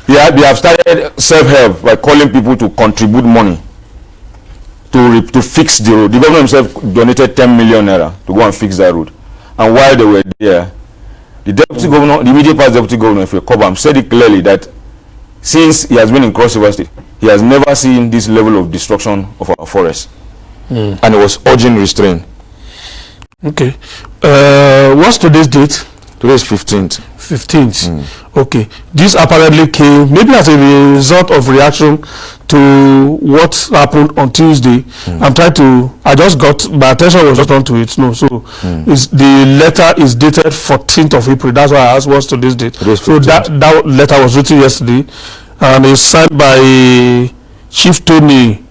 They have started self-help by calling people to contribute money to fix the road. The governor himself donated 10 million naira to go and fix that road. And while they were there, the deputy governor, the immediate past deputy governor, Efio Kobam, said it clearly that since he has been in Cross River State, he has never seen this level of destruction of our forests. And he was urging restraint. Okay. What's today's date? Today is 15th. 15th. Okay. This apparently came maybe as a result of reaction to what happened on Tuesday. I just got, my attention was just on to it. No, so the letter is dated 14th of April. That's why I asked what's today's date. So that letter was written yesterday and it's signed by Chief Tony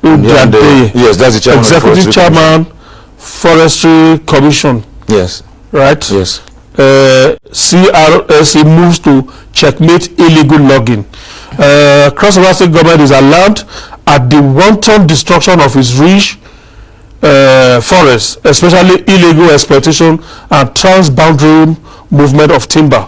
Ayade. Yes, that's the chairman. Executive Chairman, Forestry Commission. Yes. Right? Yes. CRSE moves to checkmate illegal logging. Cross River State government is alarmed at the wanton destruction of its rich forests, especially illegal exploitation and transboundary movement of timber.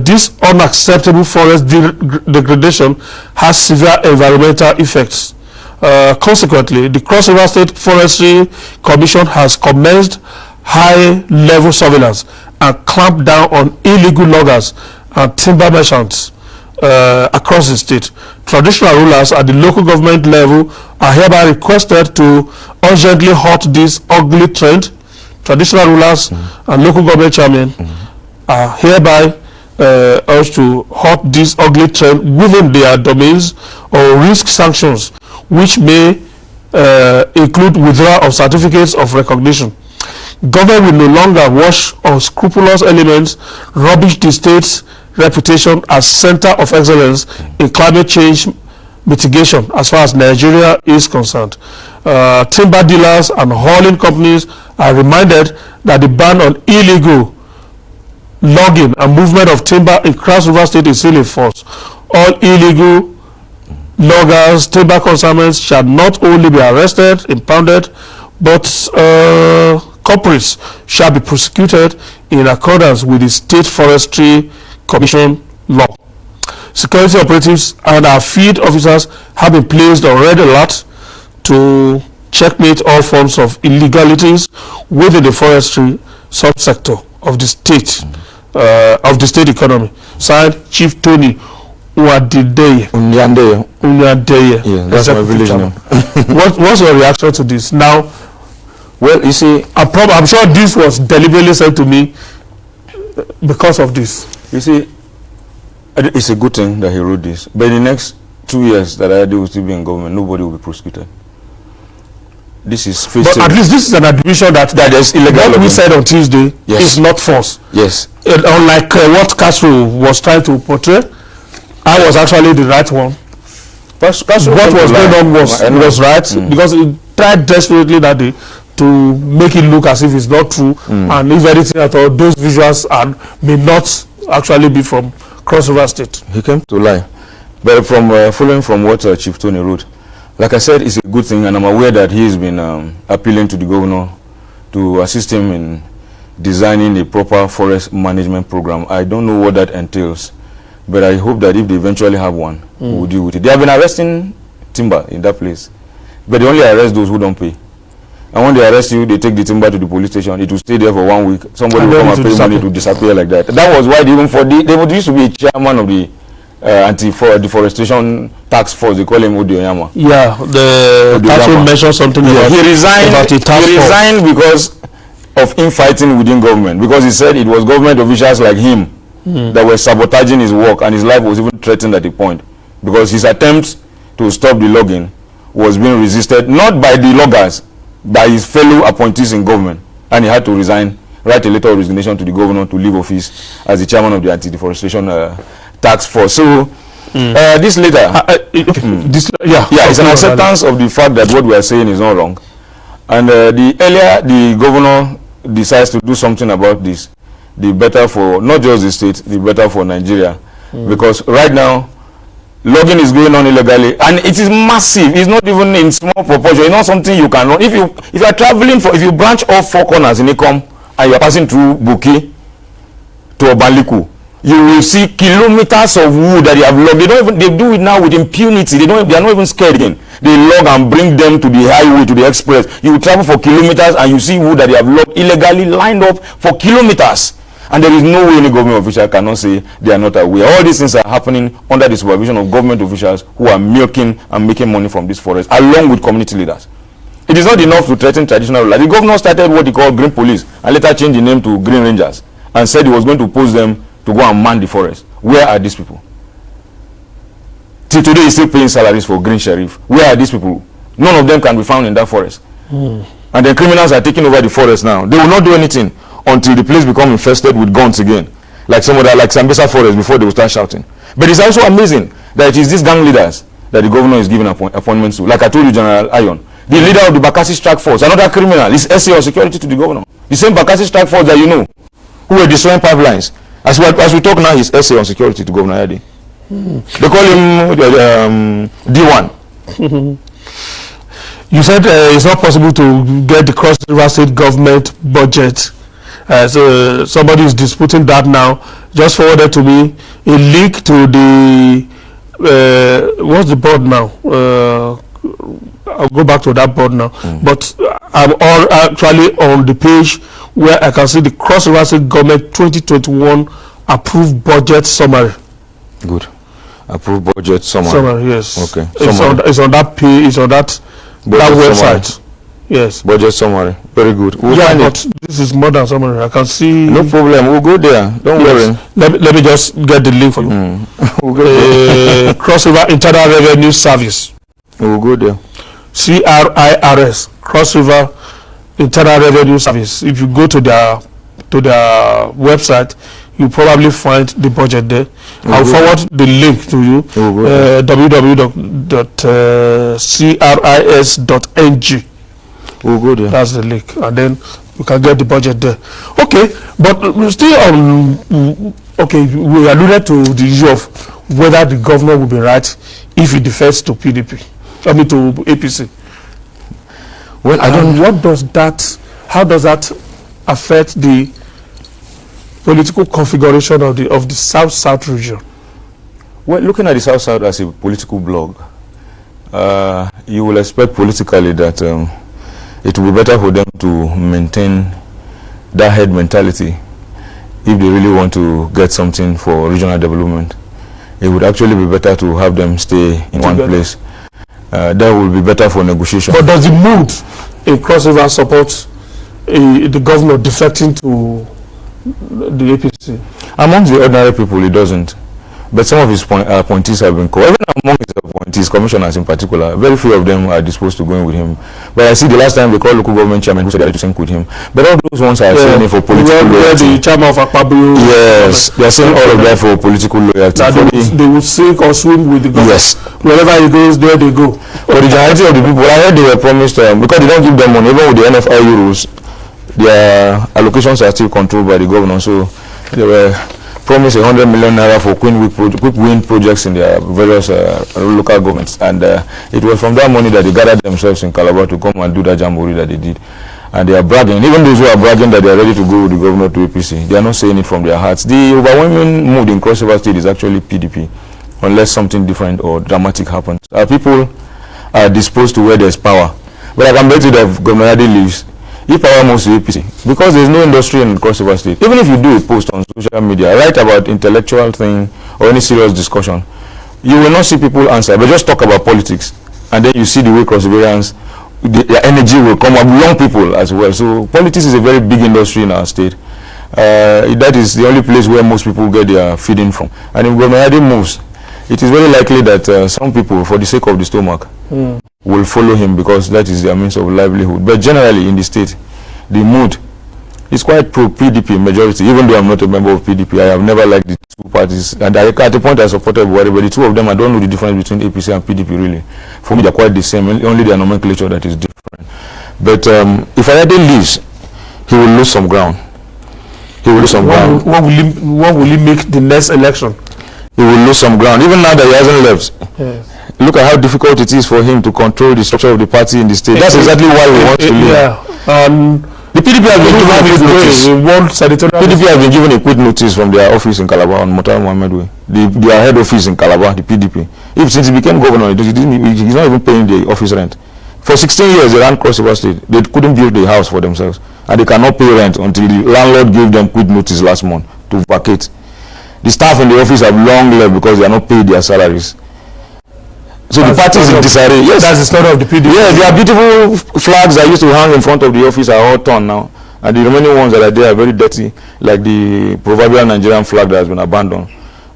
This unacceptable forest degradation has severe environmental effects. Consequently, the Cross River State Forestry Commission has commenced high-level surveillance and clamped down on illegal loggers and timber merchants across the state. Traditional rulers at the local government level are hereby requested to urgently halt this ugly trend. Traditional rulers and local government chairmen are hereby urged to halt this ugly trend within their domains or risk sanctions, which may include withdrawal of certificates of recognition. Government will no longer wash unscrupulous elements, rubbish the state's reputation as center of excellence in climate change mitigation as far as Nigeria is concerned. Timber dealers and hauling companies are reminded that the ban on illegal logging and movement of timber in Cross River State is still in force. All illegal loggers, timber consignments shall not only be arrested, impounded, but culprits shall be prosecuted in accordance with the State Forestry Commission law. Security operatives and our field officers have been placed on red alert to checkmate all forms of illegalities within the forestry subsector of the state economy. Signed, Chief Tony Ayade. Yeah, that's my village name. What's your reaction to this? Now, well, you see, I'm sure this was deliberately sent to me because of this. You see, it's a good thing that he wrote this. But in the next 2 years that Ayade will still be in government, nobody will be prosecuted. This is but at least this is an admission that is illegal. What we said on Tuesday is not false. Yes. Unlike what Castro was trying to portray, I was actually the right one. What was going on was right because he tried desperately that day to make it look as if it's not true, and if anything at all, those visuals may not actually be from Cross River State. He came to lie. But from following from what Chief Tony wrote, like I said, it's a good thing, and I'm aware that he has been appealing to the governor to assist him in designing a proper forest management program. I don't know what that entails, but I hope that if they eventually have one, we'll deal with it. They have been arresting timber in that place, but they only arrest those who don't pay. And when they arrest you, they take the timber to the police station. It will stay there for 1 week. Somebody will come and pay money to disappear like that. That was why there used to be a chairman of the deforestation task force. They call him Odioyama. Yeah, the council mentioned something about he resigned because of infighting within government, because he said it was government officials like him that were sabotaging his work, and his life was even threatened at the point because his attempts to stop the logging was being resisted not by the loggers, by his fellow appointees in government, and he had to resign write a letter of resignation to the governor to leave office as the chairman of the anti-deforestation task force. So this letter, it's an acceptance of the fact that what we are saying is not wrong. And the earlier the governor decides to do something about this, the better for not just the state, the better for Nigeria. Because right now, logging is going on illegally, and it is massive. It's not even in small proportion. It's not something you can run. If you are traveling if you branch off 4 corners in Ikom and you are passing through Buki to Obanliku, you will see kilometers of wood that they have logged. They do it now with impunity. They are not even scared again. They log and bring them to the highway, to the express. You will travel for kilometers and you see wood that they have logged illegally, lined up for kilometers. And there is no way any government official cannot say they are not aware. All these things are happening under the supervision of government officials who are milking and making money from this forest, along with community leaders. It is not enough to threaten traditional rulers. The governor started what he called Green Police and later changed the name to Green Rangers and said he was going to post them to go and man the forest. Where are these people? Till today he's still paying salaries for Green Sheriff. Where are these people? None of them can be found in that forest. And the criminals are taking over the forest now. They will not do anything until the place become infested with guns again, like some other, like Sambisa Forest, before they will start shouting. But it's also amazing that it is these gang leaders that the governor is giving appointments to. Like I told you, General Iron, the leader of the Bakassi Strike Force, another criminal, is SA or security to the governor. The same Bakassi Strike Force that you know, who were destroying pipelines. As we talk now, he's SA on security to Governor Ayade. They call him D1. You said it's not possible to get the Cross River State government budget. So somebody is disputing that now. Just forwarded to me a link to the what's the board now? I'll go back to that board now. But I'm all actually on the page where I can see the Cross River State government 2021 approved budget summary. Good. Approved budget summary. Summary, yes. Okay. It's on that page. It's on that website. Summary. Yes. Budget summary. Very good. We'll but this is more than summary. I can see. No problem. We'll go there. Don't worry. Let me just get the link for you. We'll go there. Cross River Internal Revenue Service. We'll go there. CRIRS. Cross River Internal Revenue Service. If you go to their website, you probably find the budget there. I'll forward the link to you. www.cris.ng. We'll go there. That's the link, and then you can get the budget there. Okay, but still okay, we alluded to the issue of whether the governor will be right if he defects to PDP. I mean to APC. Well, I don't. How does that affect the political configuration of the South region? Well, looking at the South as a political bloc, you will expect politically that it will be better for them to maintain that head mentality if they really want to get something for regional development. It would actually be better to have them stay in one place. That will be better for negotiation. But does the mood in Cross River support the governor defecting to the APC? Among the ordinary people, it doesn't. But some of his appointees have been called. Even among his appointees, commissioners in particular, very few of them are disposed to going with him. But I see the last time they called local government chairman who said they to sync with him. But all those ones are saying it for political loyalty. The chairman of Agba. Yes, they are saying all of that for political loyalty. They will sink or swim with the government. Yes. Wherever he goes, there they go. For the majority of the people, I heard they were promised, because they don't give them money, even with the NFIU rules, their allocations are still controlled by the governor. So they were promised 100 million naira for quick win projects in their various local governments, and it was from that money that they gathered themselves in Calabar to come and do that jamboree that they did. And they are bragging, even those who are bragging that they are ready to go with the governor to APC, they are not saying it from their hearts. The overwhelming mood in Cross River State is actually PDP, unless something different or dramatic happens. People are disposed to where there's power. But I can bet you that if Governor Ayade leaves, if power moves to APC, because there's no industry in Cross River State, even if you do a post on social media, write about intellectual thing or any serious discussion, you will not see people answer, but just talk about politics, and then you see the way Cross Riverians, their energy will come up, young people as well. So politics is a very big industry in our state. That is the only place where most people get their feeding from. And if Governor Ayade moves, it is very likely that some people, for the sake of the stomach, will follow him because that is their means of livelihood. But generally in the state, the mood is quite pro-PDP majority, even though I'm not a member of PDP. I have never liked the two parties. And at the point I supported Buhari, but the two of them, I don't know the difference between APC and PDP really. For me, they're quite the same, only their nomenclature that is different. But if Ayade leaves, he will lose some ground. He will lose some ground. What will he make the next election? He will lose some ground. Even now that he hasn't left, look at how difficult it is for him to control the structure of the party in the state. That's exactly why he wants to leave. Yeah. The PDP has been given a quit notice. PDP has been given a quit notice from their office in Calabar on Murtala Mohammed Way. Their head office in Calabar, the PDP. Since he became governor, he's not even paying the office rent. For 16 years, they ran Cross River State. They couldn't build a house for themselves, and they cannot pay rent until the landlord gave them quit notice last month to vacate. The staff in the office have long left because they are not paid their salaries. So the party is in disarray. Yes, that's the story of the PDP. Yes, there are beautiful flags that used to hang in front of the office are all torn now, and the remaining ones that are there are very dirty, like the proverbial Nigerian flag that has been abandoned.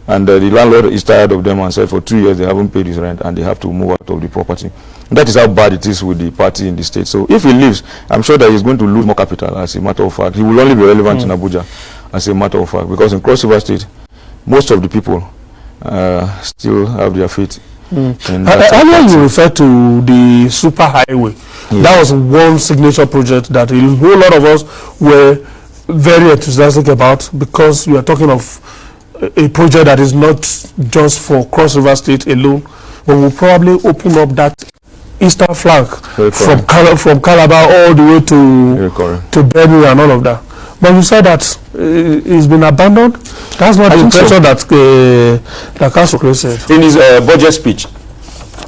And the landlord is tired of them and said for 2 years they haven't paid his rent and they have to move out of the property. And that is how bad it is with the party in the state. So if he leaves, I'm sure that he's going to lose more capital. As a matter of fact, he will only be relevant in Abuja, as a matter of fact, because in Cross River State, most of the people still have their faith. Earlier you referred to the super highway. That was one signature project that a whole lot of us were very enthusiastic about, because we are talking of a project that is not just for Cross River State alone, but will probably open up that eastern flank from Calabar all the way to Benue and all of that. But you said that it's been abandoned. That's not the impression that Council said. In his budget speech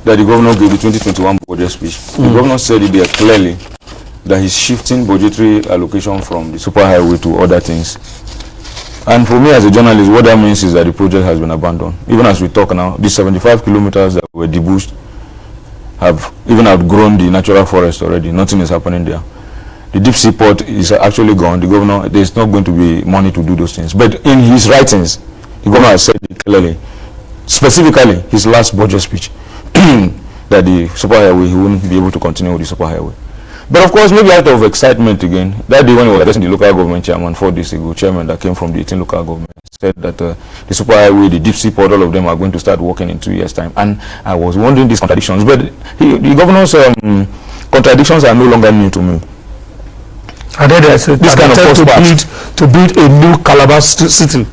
that the governor gave, the 2021 budget speech, the governor said it there clearly that he's shifting budgetary allocation from the superhighway to other things. And for me as a journalist, what that means is that the project has been abandoned. Even as we talk now, the 75 kilometers that were debushed have even outgrown the natural forest already. Nothing is happening there. The deep sea port is actually gone. The governor, there's not going to be money to do those things. But in his writings, the governor has said it clearly, specifically his last budget speech, that the superhighway, he wouldn't be able to continue with the superhighway. But of course, maybe out of excitement again, that day when he was addressing the local government chairman 4 days ago, chairman that came from the 18 local government, said that the superhighway, the deep sea port, all of them are going to start working in 2 years' time. And I was wondering these contradictions, but the governor's contradictions are no longer new to me. And then there's this kind of to build a new Calabar city.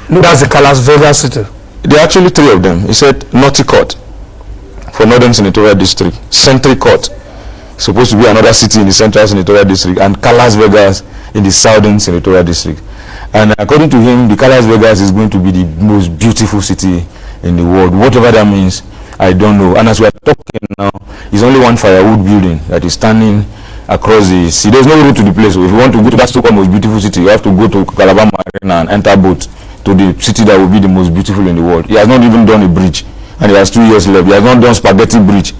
That's the Las Vegas city. There are actually 3 of them. He said Naughty Court for Northern Senatorial District, Sentry Court, supposed to be another city in the Central Senatorial District, and Las Vegas in the Southern Senatorial District. And according to him, the Las Vegas is going to be the most beautiful city in the world. Whatever that means, I don't know. And as we are talking now, it's only one firewood building that is standing across the sea. There's no road to the place. So if you want to go to that so-called most beautiful city, you have to go to Calabar Marina and enter boat to the city that will be the most beautiful in the world. He has not even done a bridge, and he has 2 years left. He has not done Spaghetti Bridge.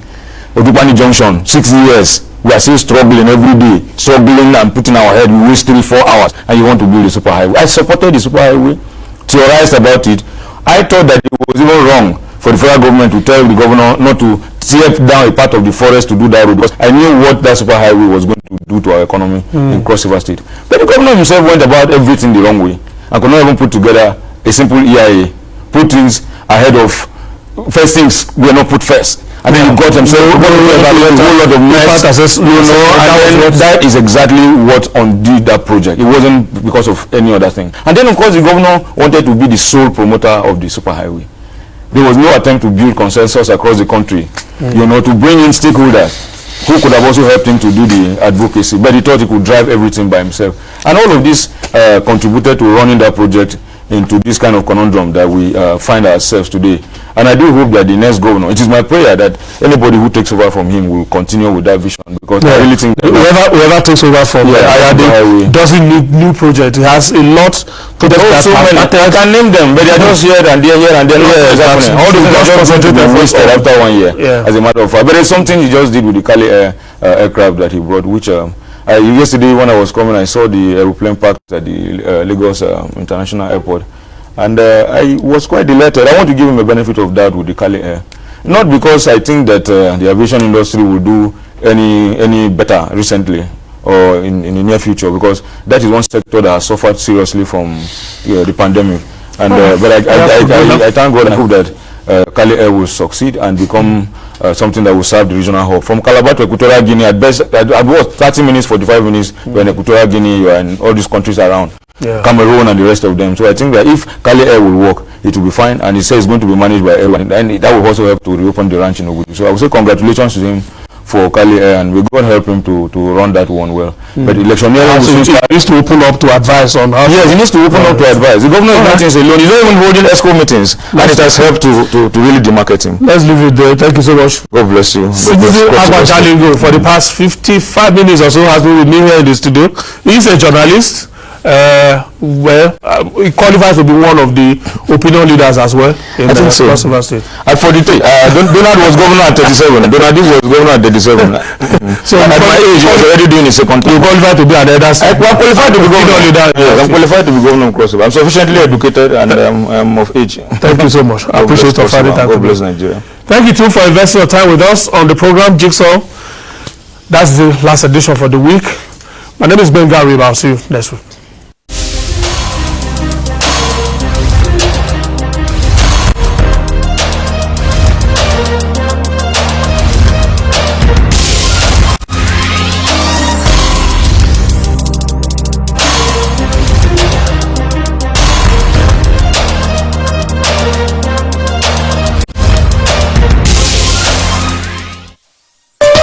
Odupani Junction, 6 years. We are still struggling every day, struggling and putting our head. We waste 3-4 hours, and you want to build a superhighway. I supported the superhighway, theorized about it. I thought that it was even wrong for the federal government to tell the governor not to tear down a part of the forest to do that road, because I knew what that superhighway was going to do to our economy in Cross River State. But the governor himself went about everything the wrong way and could not even put together a simple EIA, put things ahead of first things were not put first. And then he got himself a whole lot of mess, and that is exactly what undid that project. It wasn't because of any other thing. And then of course the governor wanted to be the sole promoter of the superhighway. There was no attempt to build consensus across the country, to bring in stakeholders who could have also helped him to do the advocacy, but he thought he could drive everything by himself. And all of this contributed to running that project into this kind of conundrum that we find ourselves today. And I do hope that the next governor, it is my prayer that anybody who takes over from him will continue with that vision, because I really think whoever takes over from Ayade doesn't need new project. He has a lot to do. So many. I can name them, but they are just here and there, all the just wasted after 1 year, as a matter of fact. But there's something he just did with the Kali aircraft that he brought, which yesterday when I was coming, I saw the aeroplane parked at the Lagos International Airport, and I was quite delighted. I want to give him a benefit of that with the Kali Air, not because I think that the aviation industry will do any better recently, or in the near future, because that is one sector that has suffered seriously from the pandemic. And but I thank God and hope that Kali Air will succeed and become something that will serve the regional hub. From Calabar to Equatorial Guinea, at best, at what, 30 minutes, 45 minutes, you're in Equatorial Guinea, you're in all these countries around, Cameroon and the rest of them. So I think that if Kali Air will work, it will be fine, and he says it's going to be managed by everyone, and that will also help to reopen the ranch in Obudu. So I would say congratulations to him for Kali Air, and we God help him to run that one well. But electioneering needs to open up to advice on how. Yes, he needs to open up to advise. The governor is not things alone. He's not even holding ESCO meetings, and it has helped to really demarcate him. Let's leave it there. Thank you so much. God bless you. Agba Jalingo, for the past 55 minutes or so, has been with me here in the studio. He's a journalist. He qualifies to be one of the opinion leaders as well in the Cross River State. At 43, Donald was governor at 37. Donald was governor at 37. So at my age, he was already doing his second term. You qualified to be an elder. I'm qualified to be governor leader. Yes, I'm qualified to be governor of Cross River. I'm sufficiently educated and I'm of age. Thank you so much. I appreciate your time. God bless Nigeria. Thank you too for investing your time with us on the program Jigsaw. That's the last edition for the week. My name is Ben Gary. I'll see you next week.